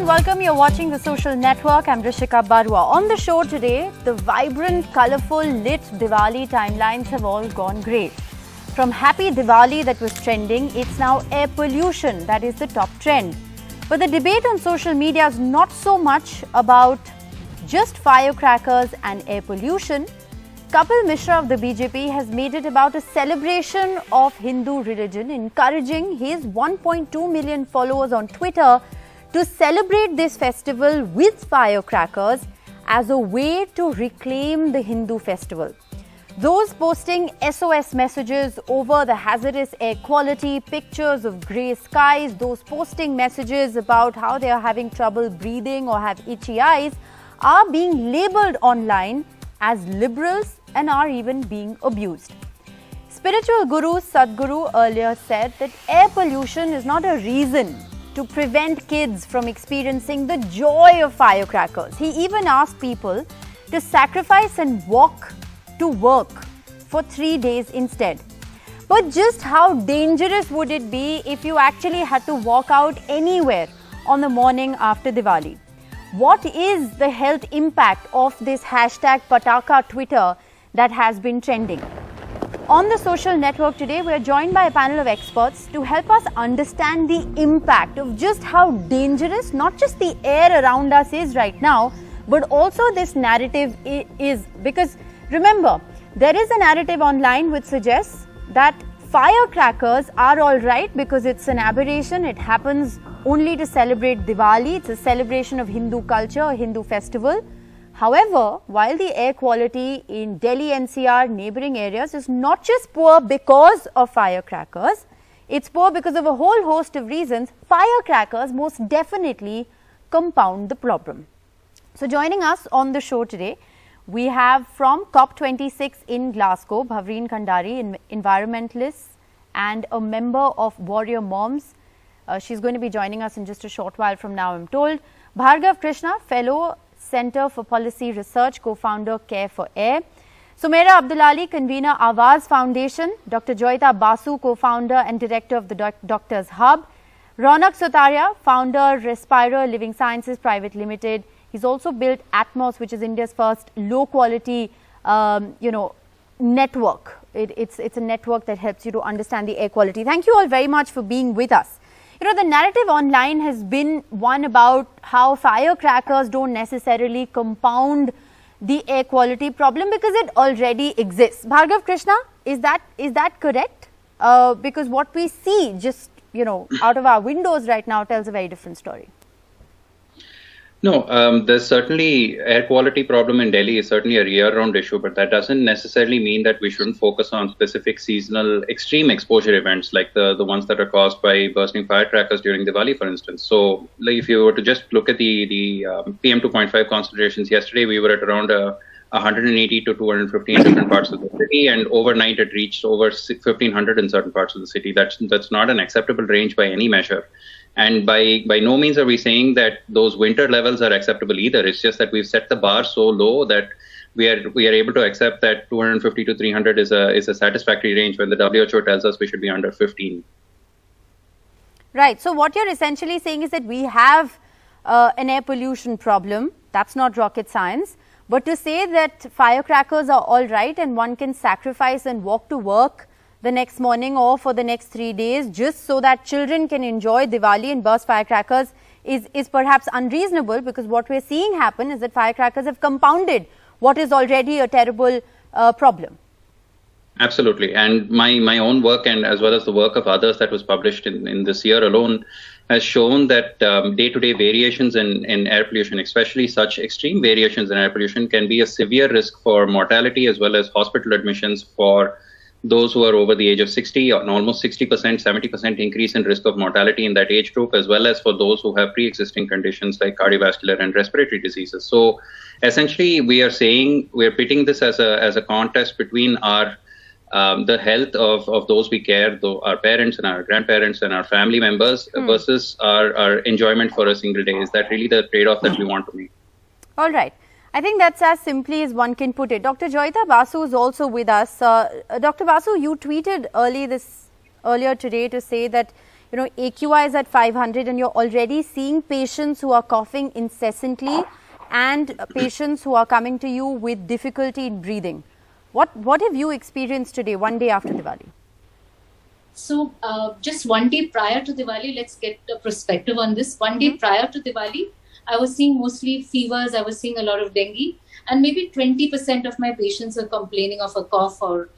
and welcome. You're watching The Social Network. I'm Rishika Barua. On the show today, the vibrant, colourful, lit Diwali timelines have all gone great. From Happy Diwali that was trending, it's now air pollution that is the top trend. But the debate on social media is not so much about just firecrackers and air pollution. Kapil Mishra of the BJP has made it about a celebration of Hindu religion, encouraging his 1.2 million followers on Twitter to celebrate this festival with firecrackers as a way to reclaim the Hindu festival. Those posting SOS messages over the hazardous air quality, pictures of grey skies, those posting messages about how they are having trouble breathing or have itchy eyes are being labelled online as liberals and are even being abused. Spiritual guru Sadhguru earlier said that air pollution is not a reason to prevent kids from experiencing the joy of firecrackers. He even asked people to sacrifice and walk to work for 3 days instead. But just how dangerous would it be if you actually had to walk out anywhere on the morning after Diwali? What is the health impact of this hashtag Pataka Twitter that has been trending? On the social network today, we are joined by a panel of experts to help us understand the impact of just how dangerous not just the air around us is right now, but also this narrative is. Because remember, there is a narrative online which suggests that firecrackers are all right because it's an aberration, it happens only to celebrate Diwali, it's a celebration of Hindu culture, a Hindu festival. However, while the air quality in Delhi NCR neighbouring areas is not just poor because of firecrackers, it's poor because of a whole host of reasons, firecrackers most definitely compound the problem. So joining us on the show today, we have from COP26 in Glasgow, Bhavreen Kandari, an environmentalist and a member of Warrior Moms. She's going to be joining us in just a short while from now, I'm told. Bhargav Krishna, Fellow, Centre for Policy Research, co-founder, Care for Air. Sumaira Abdulali, convener, Awaz Foundation. Dr. Joyita Basu, co-founder and director of the Doctors Hub. Ronak Sotaria, founder, Respiro Living Sciences Private Limited. He's also built Atmos, which is India's first low-quality, network. It's a network that helps you to understand the air quality. Thank you all very much for being with us. You know, the narrative online has been one about how firecrackers don't necessarily compound the air quality problem because it already exists. Bhargav Krishna, is that correct? Because what we see just, out of our windows right now tells a very different story. No, there's certainly air quality problem in Delhi is certainly a year-round issue, but that doesn't necessarily mean that we shouldn't focus on specific seasonal extreme exposure events like the ones that are caused by bursting firecrackers during Diwali, for instance. So, like if you were to just look at the PM 2.5 concentrations yesterday, we were at around 180 to 250 in different parts of the city, and overnight it reached over 1,500 in certain parts of the city. That's not an acceptable range by any measure. And by no means are we saying that those winter levels are acceptable either. It's just that we've set the bar so low that we are able to accept that 250 to 300 is a satisfactory range when the WHO tells us we should be under 15. Right. So what you're essentially saying is that we have an air pollution problem. That's not rocket science. But to say that firecrackers are all right and one can sacrifice and walk to work the next morning or for the next 3 days just so that children can enjoy Diwali and burst firecrackers is perhaps unreasonable, because what we're seeing happen is that firecrackers have compounded what is already a terrible problem. Absolutely. And my own work, and as well as the work of others that was published in this year alone, has shown that day-to-day variations in air pollution, especially such extreme variations in air pollution, can be a severe risk for mortality as well as hospital admissions for those who are over the age of 60, and almost 60%, 70% increase in risk of mortality in that age group, as well as for those who have pre-existing conditions like cardiovascular and respiratory diseases. So essentially, we are pitting this as a contest between the health of those we care, our parents and our grandparents and our family members, versus our enjoyment for a single day. Is that really the trade-off that we want to make? All right. I think that's as simply as one can put it. Dr. Joyita Basu is also with us. Dr. Basu, you tweeted earlier today to say that AQI is at 500 and you're already seeing patients who are coughing incessantly and patients who are coming to you with difficulty in breathing. What have you experienced today, one day after Diwali? So just one day prior to Diwali, let's get a perspective on this. One day prior to Diwali, I was seeing mostly fevers, I was seeing a lot of dengue, and maybe 20% of my patients were complaining of a cough or,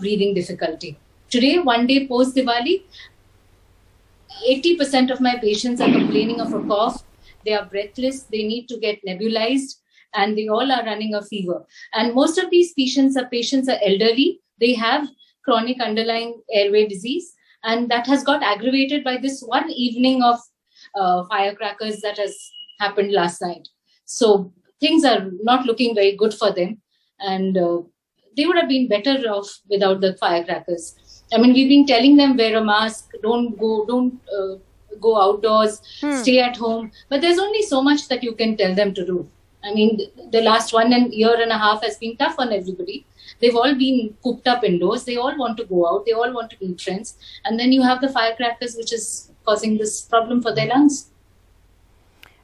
breathing difficulty. Today, one day post Diwali, 80% of my patients are complaining of a cough. They are breathless, they need to get nebulized, and they all are running a fever. And most of these patients are elderly. They have chronic underlying airway disease, and that has got aggravated by this one evening of firecrackers that has happened last night. So things are not looking very good for them, and they would have been better off without the firecrackers. I mean, we've been telling them wear a mask, don't go outdoors, stay at home, but there's only so much that you can tell them to do. I mean, the last 1 year and a half has been tough on everybody. They've all been cooped up indoors. They all want to go out. They all want to meet friends. And then you have the firecrackers, which is causing this problem for their lungs.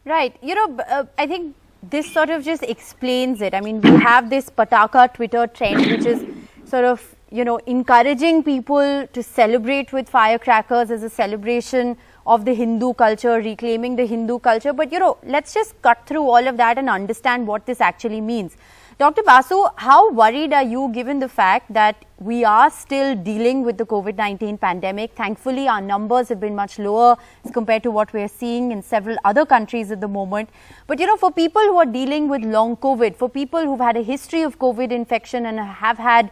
Right. I think this sort of just explains it. I mean, we have this Pataka Twitter trend, which is sort of, encouraging people to celebrate with firecrackers as a celebration of the Hindu culture, reclaiming the Hindu culture. But, let's just cut through all of that and understand what this actually means. Dr. Basu, how worried are you given the fact that we are still dealing with the COVID-19 pandemic? Thankfully, our numbers have been much lower as compared to what we are seeing in several other countries at the moment. But, for people who are dealing with long COVID, for people who've had a history of COVID infection and have had,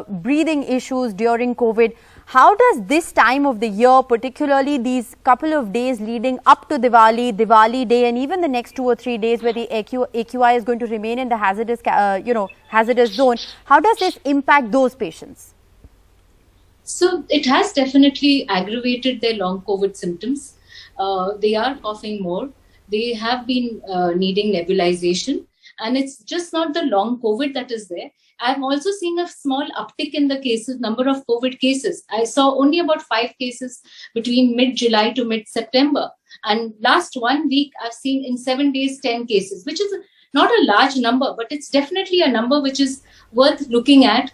breathing issues during COVID, how does this time of the year, particularly these couple of days leading up to Diwali day, and even the next 2 or 3 days where the AQI is going to remain in the hazardous zone, how does this impact those patients? So it has definitely aggravated their long COVID symptoms. They are coughing more. They have been needing nebulization. And it's just not the long COVID that is there. I'm also seeing a small uptick in the number of COVID cases. I saw only about 5 cases between mid-July to mid-September. And last 1 week, I've seen in 7 days, 10 cases, which is not a large number, but it's definitely a number which is worth looking at,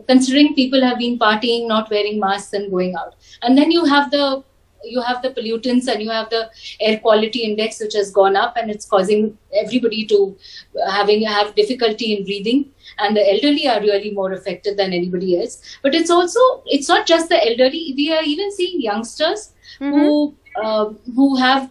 considering people have been partying, not wearing masks and going out. And then you have the pollutants and you have the air quality index, which has gone up, and it's causing everybody to have difficulty in breathing. And the elderly are really more affected than anybody else. But it's not just the elderly. We are even seeing youngsters who have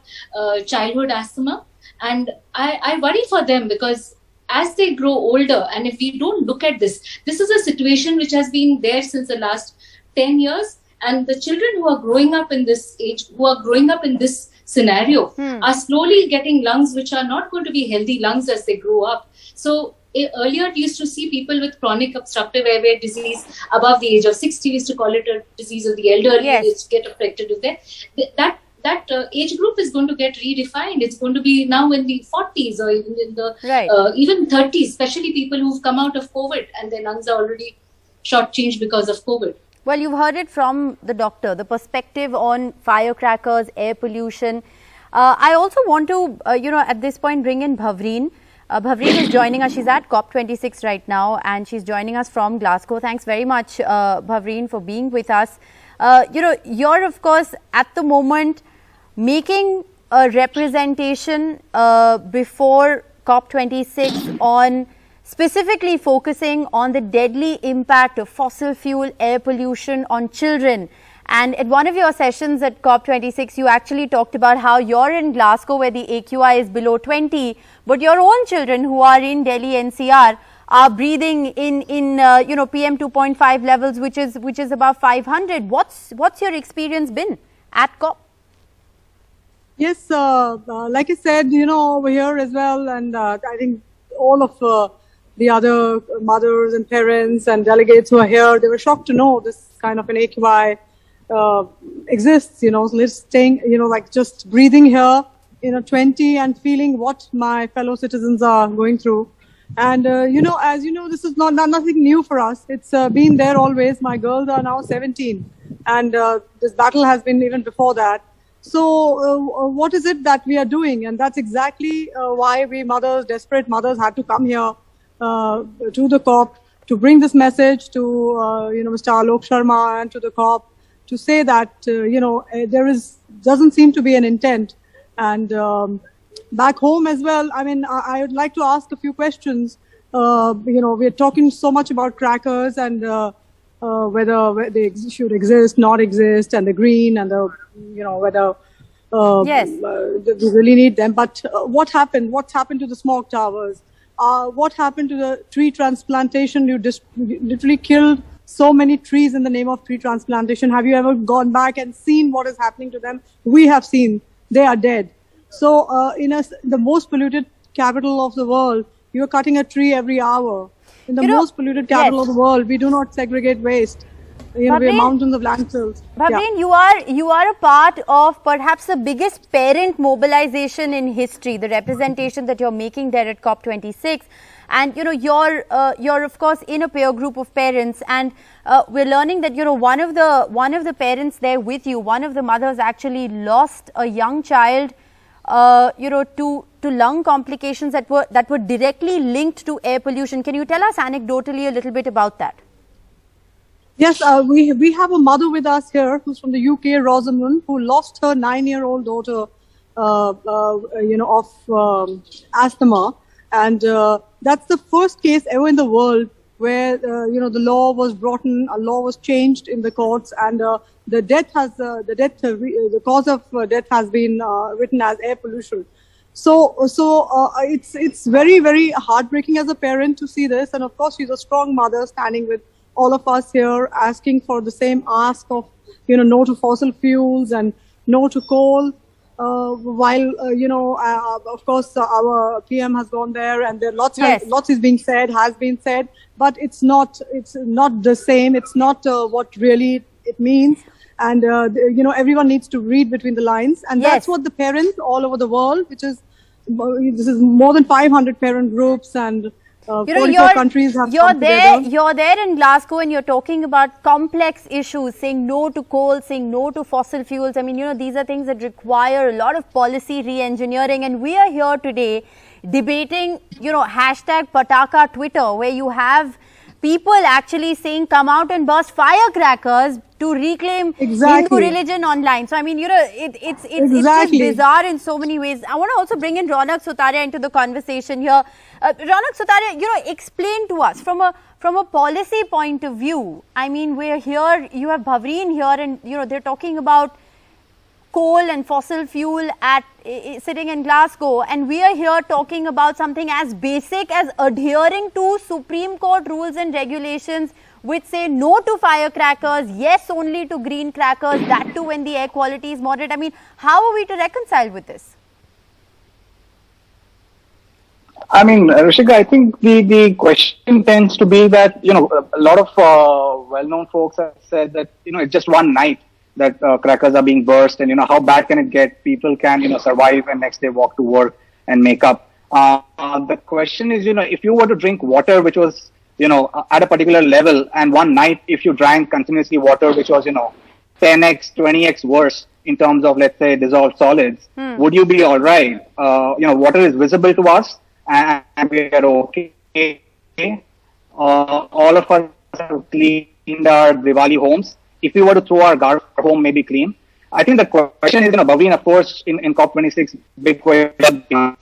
childhood asthma. And I worry for them, because as they grow older, and if we don't look at this is a situation which has been there since the last 10 years. And the children who are growing up in this age, who are growing up in this scenario, are slowly getting lungs which are not going to be healthy lungs as they grow up. So earlier, we used to see people with chronic obstructive airway disease above the age of 60. We used to call it a disease of the elderly. Yes. Get affected with that. That age group is going to get redefined. It's going to be now in the 40s or even in the even 30s, especially people who've come out of COVID and their lungs are already shortchanged because of COVID. Well, you've heard it from the doctor, the perspective on firecrackers, air pollution. I also want to, at this point bring in Bhavreen. Bhavreen is joining us. She's at COP26 right now and she's joining us from Glasgow. Thanks very much, Bhavreen, for being with us. You're, of course, at the moment making a representation before COP26 on specifically focusing on the deadly impact of fossil fuel air pollution on children. And at one of your sessions at COP26, you actually talked about how you're in Glasgow where the AQI is below 20, but your own children who are in Delhi NCR are breathing in PM 2.5 levels, which is above 500. What's your experience been at COP? Yes, like I said, over here as well, and I think all of the other mothers and parents and delegates who are here, they were shocked to know this kind of an AQI exists, so staying, like just breathing here, 20 and feeling what my fellow citizens are going through. And, as you know, this is not nothing new for us. It's been there always. My girls are now 17 and this battle has been even before that. So what is it that we are doing? And that's exactly why we mothers, desperate mothers, had to come here to the COP to bring this message to Mr. Alok Sharma and to the COP to say that there doesn't seem to be an intent. And back home as well, I mean, I would like to ask a few questions. We're talking so much about crackers and whether they should exist, not exist, and the green and the, whether yes, we really need them. But what happened? What's happened to the smog towers? What happened to the tree transplantation? You literally killed so many trees in the name of tree transplantation. Have you ever gone back and seen what is happening to them? We have seen. They are dead. So in the most polluted capital of the world, you're cutting a tree every hour. In the most polluted capital of the world, we do not segregate waste. We have mountains of landfills. Bhavleen, you are a part of perhaps the biggest parent mobilization in history, the representation that you're making there at COP26. And, you're of course in a peer group of parents, and we're learning that, one of the parents there with you, one of the mothers actually lost a young child, to lung complications that were directly linked to air pollution. Can you tell us anecdotally a little bit about that? Yes, we have a mother with us here who's from the UK, Rosamund, who lost her 9-year-old daughter, of asthma, and that's the first case ever in the world where the law was brought in, a law was changed in the courts, and the cause of death has been written as air pollution. So it's very, very heartbreaking as a parent to see this, and of course she's a strong mother standing with all of us here, asking for the same ask of no to fossil fuels and no to coal. While of course our PM has gone there, and there lots is being said, has been said, but it's not the same. It's not what really it means. And everyone needs to read between the lines, and that's what the parents all over the world, this is more than 500 parent groups, and 44 countries have come together. You're there in Glasgow, and you're talking about complex issues, saying no to coal, saying no to fossil fuels. I mean, these are things that require a lot of policy re-engineering, and we are here today debating, hashtag Pataka Twitter, where you have people actually saying come out and burst firecrackers to reclaim Hindu religion online. So, I mean, it's just bizarre in so many ways. I want to also bring in Ronak Sutaria into the conversation here. Ronak Sutaria, explain to us from a policy point of view. I mean, we're here, you have Bhavleen here, and, they're talking about coal and fossil fuel sitting in Glasgow, and we are here talking about something as basic as adhering to Supreme Court rules and regulations which say no to firecrackers, yes only to green crackers, that too when the air quality is moderate. I mean, how are we to reconcile with this? I mean, Rishika, I think the question tends to be that, a lot of well-known folks have said that, it's just one night that crackers are being burst, and, how bad can it get? People can, survive and next day walk to work and make up. The question is, if you were to drink water which was, at a particular level, and one night if you drank continuously water which was, 10x, 20x worse in terms of, let's say, dissolved solids, would you be all right? Water is visible to us, and we are okay. All of us have cleaned our Diwali homes. If we were to throw our garbage home, maybe clean. I think the question is, Bhavleen, of course, in COP26, big question.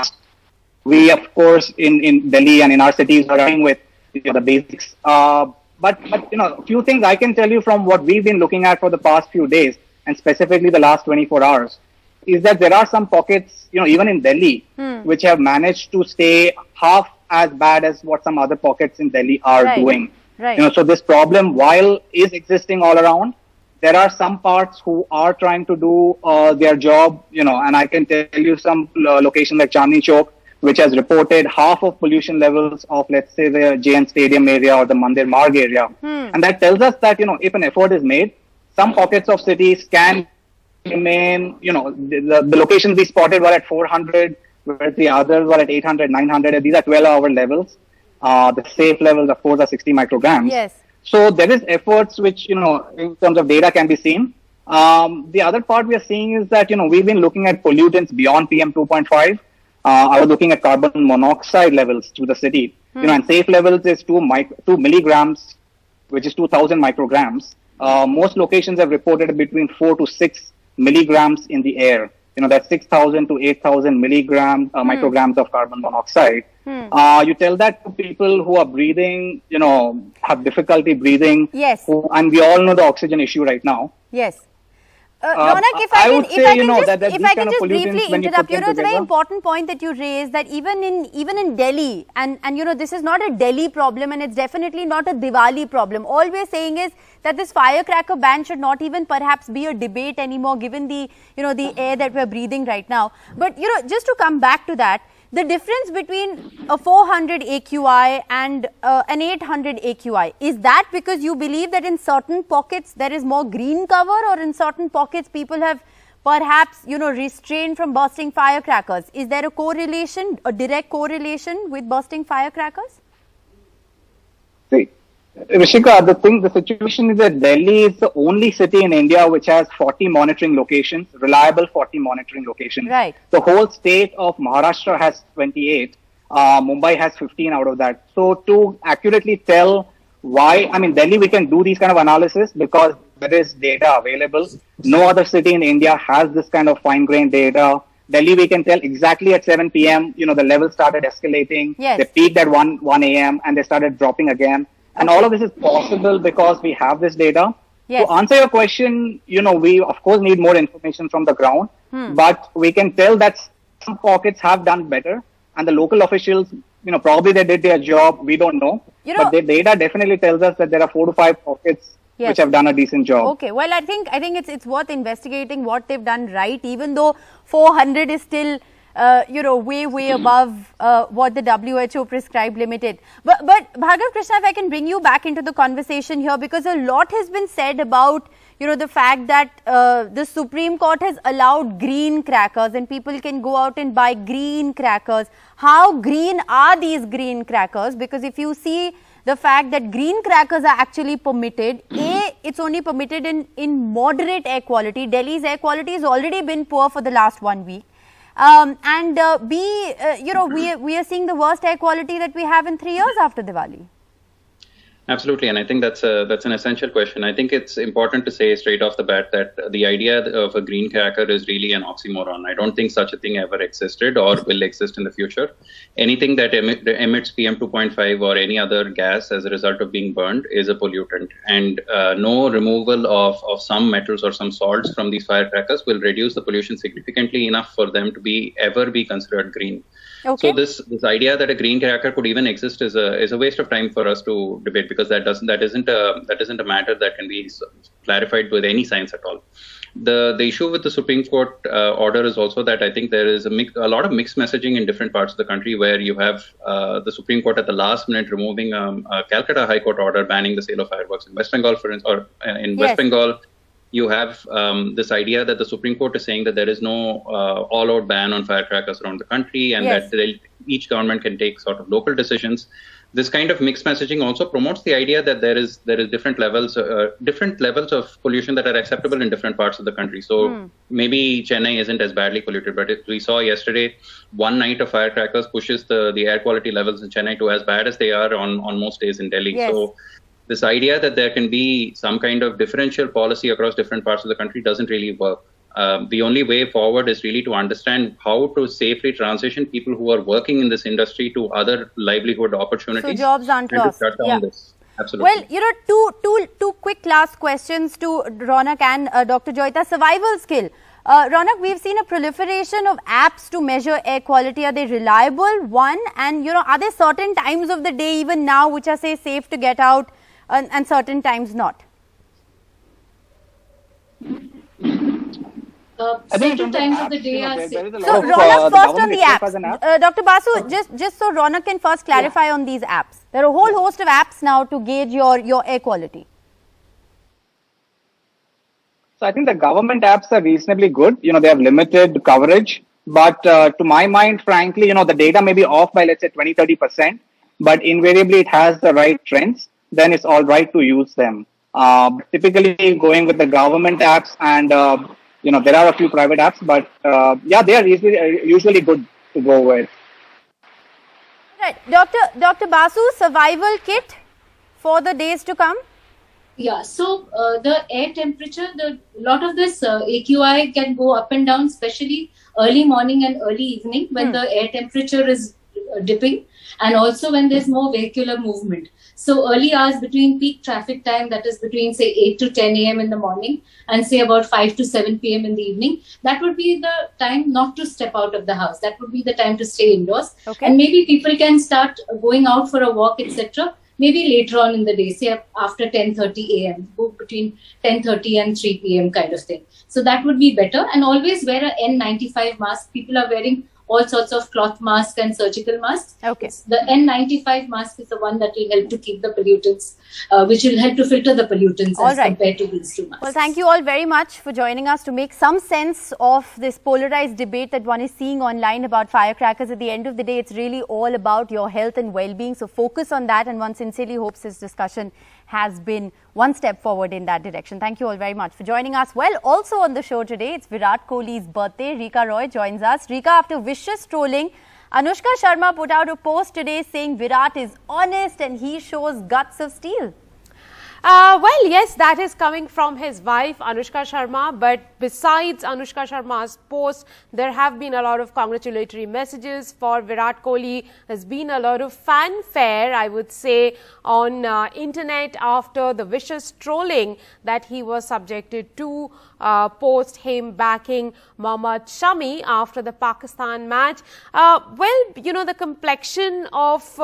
We, of course, in Delhi and in our cities are running with the basics. But a few things I can tell you from what we've been looking at for the past few days, and specifically the last 24 hours, is that there are some pockets, even in Delhi, which have managed to stay half as bad as what some other pockets in Delhi are doing. Right. So this problem, while is existing all around, there are some parts who are trying to do their job, and I can tell you some location like Chandni Chowk, which has reported half of pollution levels of, let's say, the JN Stadium area or the Mandir Marg area. And that tells us that, if an effort is made, some pockets of cities can remain, the locations we spotted were at 400, whereas the others were at 800, 900. These are 12-hour levels. The safe levels, of course, are 60 micrograms. Yes. So there is efforts which, in terms of data can be seen. The other part we are seeing is that, we've been looking at pollutants beyond PM 2.5. I was looking at carbon monoxide levels to the city, and safe levels is 2 milligrams, which is 2000 micrograms. Most locations have reported between 4 to 6 milligrams in the air. That's 6,000 to 8,000 micrograms of carbon monoxide. You tell that to people who are breathing, have difficulty breathing. Yes. And we all know the oxygen issue right now. Yes. Ronak, if I can just briefly interrupt, it's a very important point that you raised, that even in Delhi, and this is not a Delhi problem, and it's definitely not a Diwali problem. All we're saying is that this firecracker ban should not even perhaps be a debate anymore, given the the air that we're breathing right now. But just to come back to that, the difference between a 400 AQI and an 800 AQI, is that because you believe that in certain pockets there is more green cover, or in certain pockets people have perhaps, restrained from bursting firecrackers? Is there a correlation, a direct correlation with bursting firecrackers? See, Rishika, the situation is that Delhi is the only city in India which has 40 monitoring locations, reliable 40 monitoring locations. Right. The whole state of Maharashtra has 28. Mumbai has 15 out of that. So to accurately tell why, Delhi, we can do these kind of analysis because there is data available. No other city in India has this kind of fine-grained data. Delhi, we can tell exactly at 7 p.m., the levels started escalating. Yes. They peaked at 1 a.m. and they started dropping again. And all of this is possible because we have this data. Yes. To answer your question, we of course need more information from the ground, but we can tell that some pockets have done better, and the local officials, probably they did their job. We don't know, but the data definitely tells us that there are 4 to 5 pockets which have done a decent job. Okay, well, I think it's worth investigating what they've done right, even though 400 is still way above what the WHO prescribed limited. But Bhargav Krishna, if I can bring you back into the conversation here, because a lot has been said about the fact that the Supreme Court has allowed green crackers and people can go out and buy green crackers. How green are these green crackers? Because if you see the fact that green crackers are actually permitted, it's only permitted in moderate air quality. Delhi's air quality has already been poor for the last 1 week. We are seeing the worst air quality that we have in 3 years after Diwali. Absolutely, and I think that's an essential question. I think it's important to say straight off the bat that the idea of a green cracker is really an oxymoron. I don't think such a thing ever existed or will exist in the future. Anything that emits PM 2.5 or any other gas as a result of being burned is a pollutant, and no removal of some metals or some salts from these firecrackers will reduce the pollution significantly enough for them to ever be considered green. Okay. So this idea that a green cracker could even exist is a waste of time for us to debate, because that isn't a matter that can be clarified with any science at all. The issue with the Supreme Court order is also that I think there is a lot of mixed messaging in different parts of the country, where you have the Supreme Court at the last minute removing a Calcutta High Court order banning the sale of fireworks in West Bengal, for instance, or in West Bengal. You have this idea that the Supreme Court is saying that there is no all-out ban on firecrackers around the country, and that each government can take sort of local decisions. This kind of mixed messaging also promotes the idea that there is different levels of pollution that are acceptable in different parts of the country. So maybe Chennai isn't as badly polluted, but we saw yesterday, one night of firecrackers pushes the air quality levels in Chennai to as bad as they are on most days in Delhi. Yes. So this idea that there can be some kind of differential policy across different parts of the country doesn't really work. The only way forward is really to understand how to safely transition people who are working in this industry to other livelihood opportunities. So jobs aren't lost. This. Absolutely. Well, two quick last questions to Ronak and Dr. Joyita. Survival skill. Ronak, we've seen a proliferation of apps to measure air quality. Are they reliable? One, and are there certain times of the day even now which are, say, safe to get out and certain times not? Certain times of the day are safe. So Ronak, first on the apps. Dr. Basu, just so Ronak can first clarify on these apps. There are a whole host of apps now to gauge your air quality. So I think the government apps are reasonably good. They have limited coverage, but to my mind, frankly, the data may be off by, let's say, 20-30%, but invariably it has the right trends. then it's all right to use them. Typically, going with the government apps and there are a few private apps, but yeah, they are usually good to go with. Right, Dr. Basu, survival kit for the days to come. Yeah, so the air temperature, a lot of this AQI can go up and down, especially early morning and early evening when the air temperature is dipping, and also when there's more vehicular movement. So early hours between peak traffic time, that is between say 8 to 10 a.m. in the morning and say about 5 to 7 p.m. in the evening, that would be the time not to step out of the house. That would be the time to stay indoors. Okay. And maybe people can start going out for a walk, etc. Maybe later on in the day, say after 10:30 a.m., go between 10:30 and 3 p.m. kind of thing. So that would be better. And always wear a N95 mask. People are wearing all sorts of cloth masks and surgical masks. Okay. The N95 mask is the one that will help to keep the pollutants, which will help to filter the pollutants as compared to these two masks. Well, thank you all very much for joining us to make some sense of this polarized debate that one is seeing online about firecrackers. At the end of the day, it's really all about your health and well-being. So focus on that, and one sincerely hopes this discussion has been one step forward in that direction. Thank you all very much for joining us. Well, also on the show today, it's Virat Kohli's birthday. Rika Roy joins us. Rika, after vicious trolling, Anushka Sharma put out a post today saying Virat is honest and he shows guts of steel. Well, yes, that is coming from his wife, Anushka Sharma. But besides Anushka Sharma's post, there have been a lot of congratulatory messages for Virat Kohli. There's been a lot of fanfare, I would say, on internet after the vicious trolling that he was subjected to post him backing Mohammad Shami after the Pakistan match. Well, you know, the complexion of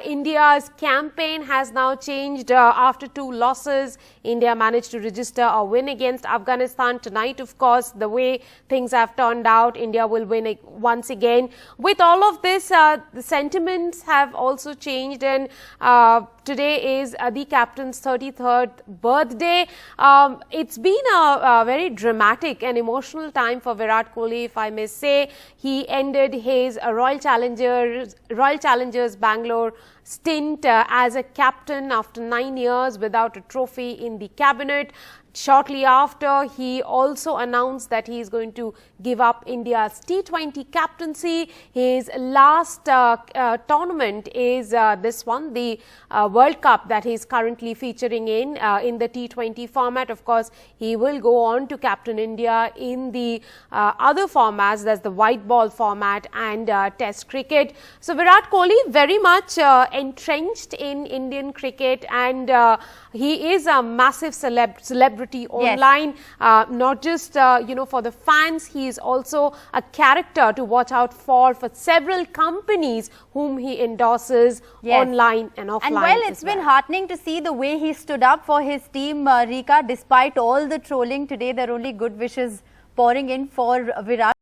India's campaign has now changed after 2 losses. India managed to register a win against Afghanistan tonight. Of course, the way things have turned out, India will win once again. With all of this, the sentiments have also changed, and today is the captain's 33rd birthday. It's been a very dramatic and emotional time for Virat Kohli, if I may say. He ended his Royal Challengers Bangalore stint as a captain after 9 years without a trophy in the cabinet. Shortly after, he also announced that he is going to give up India's T20 captaincy. His last tournament is this one, the World Cup that he is currently featuring in the T20 format. Of course, he will go on to captain India in the other formats, that's the white ball format and Test cricket. So Virat Kohli very much entrenched in Indian cricket, and he is a massive celebrity online, not just for the fans. He is also a character to watch out for several companies whom he endorses online and offline. And well, it's been heartening to see the way he stood up for his team, Rika. Despite all the trolling today, there are only good wishes pouring in for Virat.